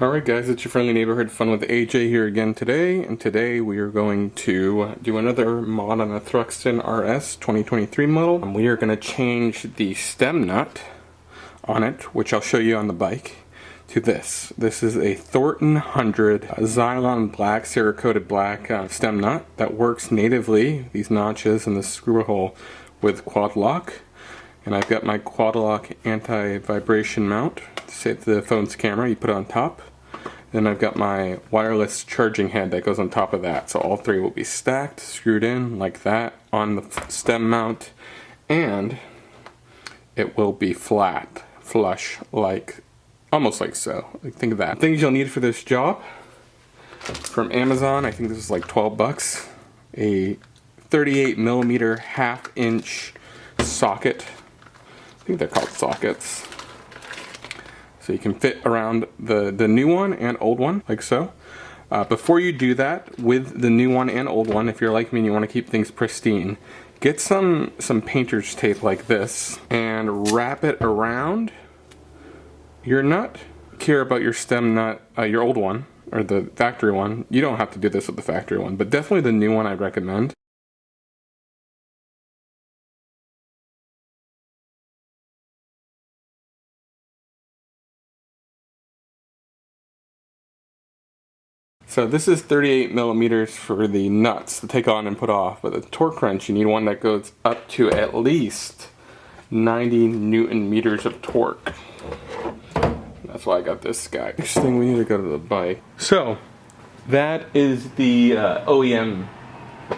Alright guys, it's your friendly neighborhood Fun with AJ here again today, and today we are going to do another mod on a Thruxton RS 2023 model. We are going to change the stem nut on it, which I'll show you on the bike, to this. This is a Thorton 100 Xylon black, Cerakoted black stem nut that works natively, these notches and the screw hole, with Quadlock. And I've got my Quadlock anti-vibration mount to save the phone's camera. You put it on top. Then I've got my wireless charging head that goes on top of that. So all three will be stacked, screwed in like that on the stem mount, and it will be flat, flush, like almost like so. Like, think of that. Things you'll need for this job from Amazon. I think this is like 12 bucks. A 38mm half-inch socket. I think they're called sockets. So you can fit around the new one and old one, like so. Before you do that, with the new one and old one, if you're like me and you want to keep things pristine, get some painter's tape like this and wrap it around your nut. Care about your stem nut, your old one, or the factory one. You don't have to do this with the factory one, but definitely the new one I'd recommend. So this is 38mm for the nuts to take on and put off, but the torque wrench, you need one that goes up to at least 90 Newton meters of torque. That's why I got this guy. Next thing, we need to go to the bike. So that is the OEM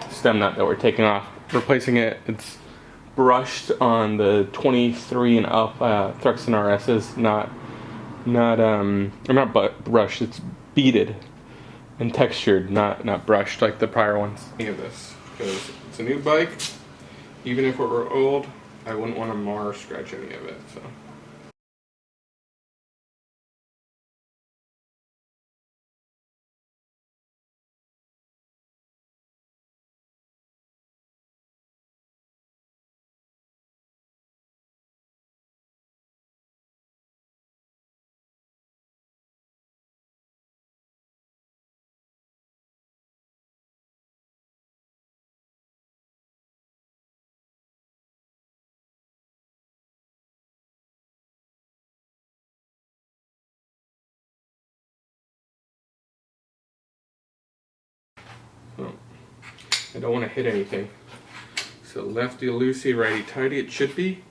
stem nut that we're taking off. Replacing it, it's brushed on the 23 and up Thruxton RSs, not brushed, it's beaded and textured, not brushed like the prior ones. Any of this, because it's a new bike. Even if it were old, I wouldn't want to mar or scratch any of it. So. I don't want to hit anything. So lefty loosey, righty tighty, it should be.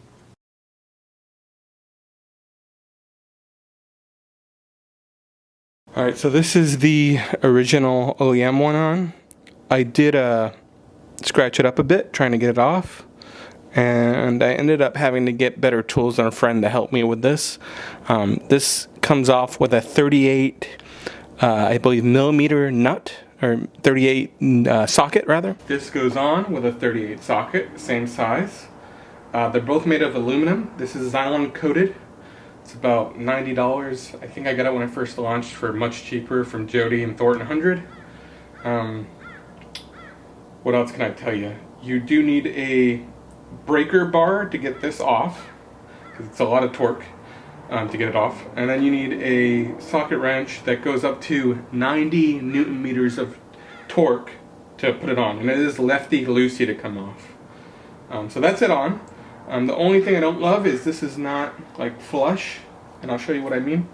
Alright, so this is the original OEM one on. I did scratch it up a bit, trying to get it off. And I ended up having to get better tools than a friend to help me with this. This comes off with a 38, I believe, millimeter nut. Or 38 socket rather. This goes on with a 38 socket, same size. They're both made of aluminum. This is Xylon coated. It's about $90. I think I got it when I first launched for much cheaper from Jody and Thorton 100. What else can I tell you? You do need a breaker bar to get this off, because it's a lot of torque. To get it off, and then you need a socket wrench that goes up to 90 Newton meters of torque to put it on, and it is lefty loosey to come off. So that's it on. The only thing I don't love is this is not like flush, and I'll show you what I mean.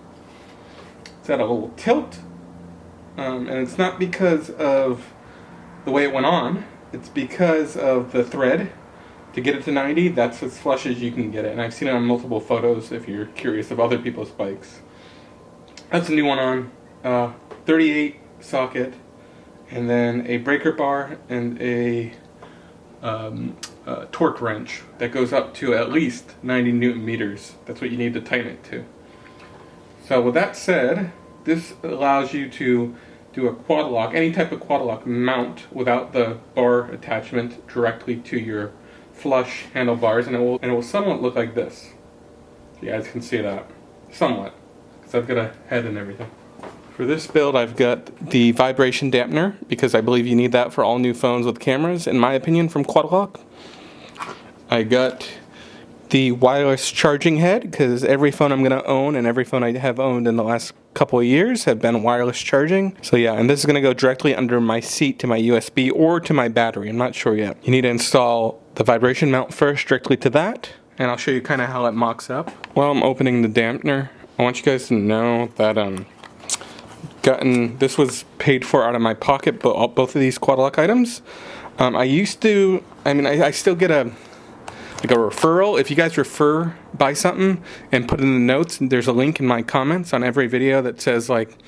It's at a little tilt, and it's not because of the way it went on, it's because of the thread. To get it to 90, that's as flush as you can get it. And I've seen it on multiple photos if you're curious of other people's bikes. That's a new one on. 38 socket, and then a breaker bar and a torque wrench that goes up to at least 90 Newton meters. That's what you need to tighten it to. So with that said, this allows you to do a Quadlock, any type of Quadlock mount without the bar attachment directly to your flush handlebars, and it will somewhat look like this. You guys can see that somewhat, because I've got a head and everything. For this build, I've got the vibration dampener, because I believe you need that for all new phones with cameras, in my opinion, from Quadlock. I got the wireless charging head, because every phone I'm going to own and every phone I have owned in the last couple of years have been wireless charging. So yeah, and this is gonna go directly under my seat to my USB or to my battery. I'm not sure yet. You need to install the vibration mount first directly to that, and I'll show you kind of how it mocks up. While I'm opening the dampener, I want you guys to know that this was paid for out of my pocket, but both of these Quadlock items. I still get a referral. If you guys buy something and put it in the notes, there's a link in my comments on every video that says like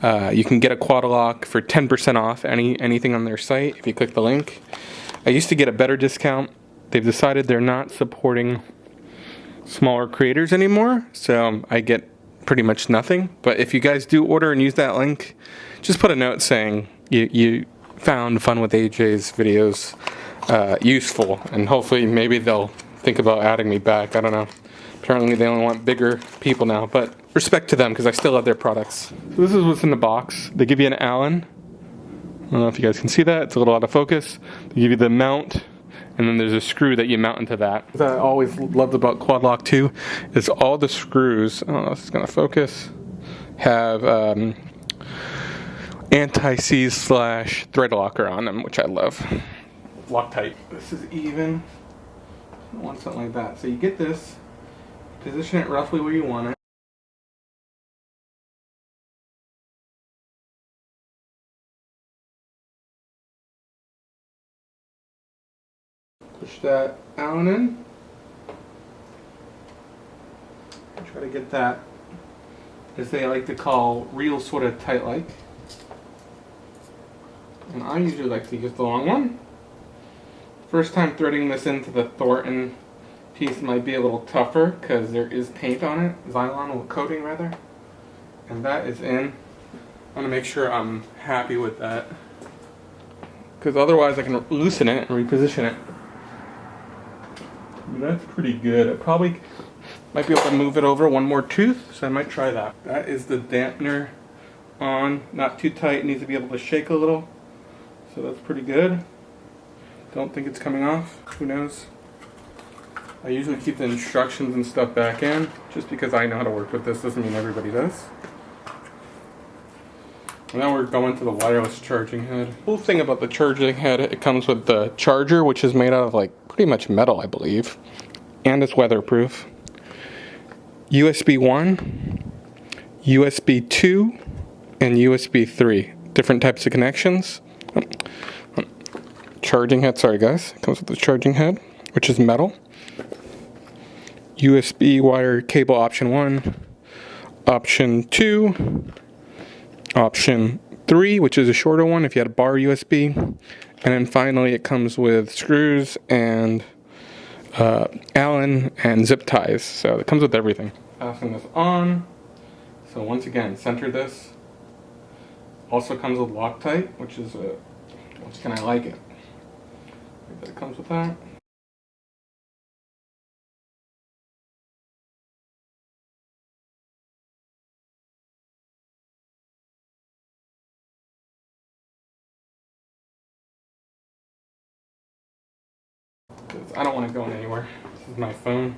you can get a Quadlock for 10% off anything on their site if you click the link. I used to get a better discount. They've decided they're not supporting smaller creators anymore, so I get pretty much nothing. But if you guys do order and use that link, just put a note saying you found FunWithAJ's videos useful, and hopefully maybe they'll think about adding me back. I don't know. Apparently they only want bigger people now, but respect to them because I still love their products. So this is what's in the box. They give you an Allen. I don't know if you guys can see that. It's a little out of focus. They give you the mount, and then there's a screw that you mount into that. What I always loved about Quadlock too is all the screws, I don't know if it's gonna focus, have anti-seize/thread locker on them, which I love. Loctite. This is even. I want something like that. So you get this, position it roughly where you want it. Push that Allen in. Try to get that, as they like to call, real sort of tight like. And I usually like to use the long one. First time threading this into the Thorton piece might be a little tougher because there is paint on it, Xylon coating rather. And that is in. I want to make sure I'm happy with that, because otherwise I can loosen it and reposition it. That's pretty good. I probably might be able to move it over one more tooth, so I might try that. That is the dampener on. Not too tight, needs to be able to shake a little. So that's pretty good. Don't think it's coming off. Who knows? I usually keep the instructions and stuff back in. Just because I know how to work with this doesn't mean everybody does. And now we're going to the wireless charging head. Cool thing about the charging head, it comes with the charger, which is made out of like pretty much metal, I believe. And it's weatherproof. USB 1, USB 2, and USB 3. Different types of connections. Charging head, sorry guys. It comes with the charging head, which is metal. USB wire cable option 1, option 2, option 3, which is a shorter one if you had a bar USB. And then finally it comes with screws and Allen and zip ties. So it comes with everything. Passing this on. So once again, center this. Also comes with Loctite, which is once again, I like it. It comes with that. I don't want to go anywhere. This is my phone.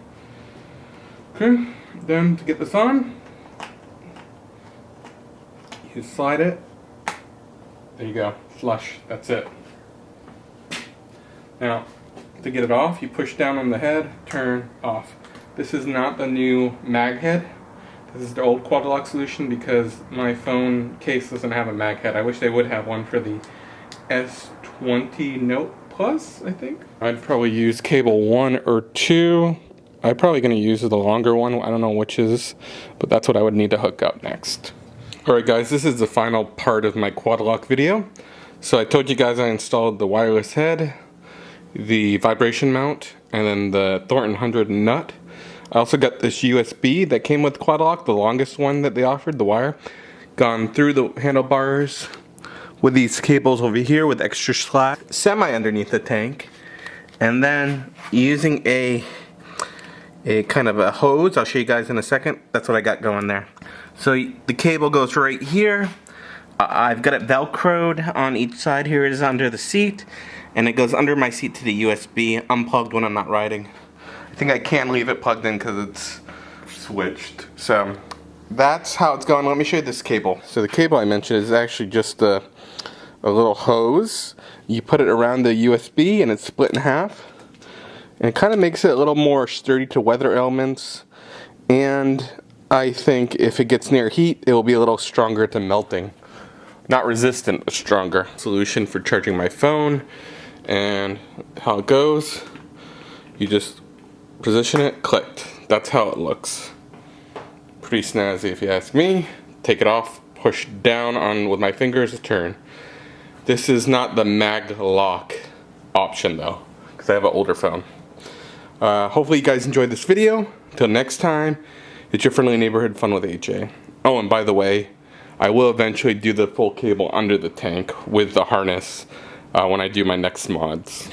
Okay, then to get this on, you slide it. There you go, flush, that's it. Now, to get it off, you push down on the head, turn off. This is not the new mag head. This is the old Quadlock solution because my phone case doesn't have a mag head. I wish they would have one for the S20 Note Plus, I think. I'd probably use cable 1 or 2. I'm probably going to use the longer one. I don't know which is, but that's what I would need to hook up next. Alright guys, this is the final part of my Quadlock video. So I told you guys I installed the wireless head, the vibration mount, and then the Thorton 100 nut. I also got this USB that came with Quadlock, the longest one that they offered, the wire. Gone through the handlebars with these cables over here with extra slack, semi underneath the tank. And then using a kind of a hose, I'll show you guys in a second, that's what I got going there. So the cable goes right here. I've got it velcroed on each side. Here it is under the seat, and it goes under my seat to the USB, unplugged when I'm not riding. I think I can leave it plugged in because it's switched. So that's how it's going. Let me show you this cable. So the cable I mentioned is actually just a little hose. You put it around the USB and it's split in half. And it kind of makes it a little more sturdy to weather elements. And I think if it gets near heat, it will be a little stronger to melting. Not resistant, but stronger. Solution for charging my phone. And how it goes, you just position it, clicked. That's how it looks. Pretty snazzy if you ask me. Take it off, push down on with my fingers to turn. This is not the mag lock option though, because I have an older phone. Hopefully you guys enjoyed this video. Till next time, it's your friendly neighborhood Fun with AJ. Oh, and by the way, I will eventually do the full cable under the tank with the harness when I do my next mods.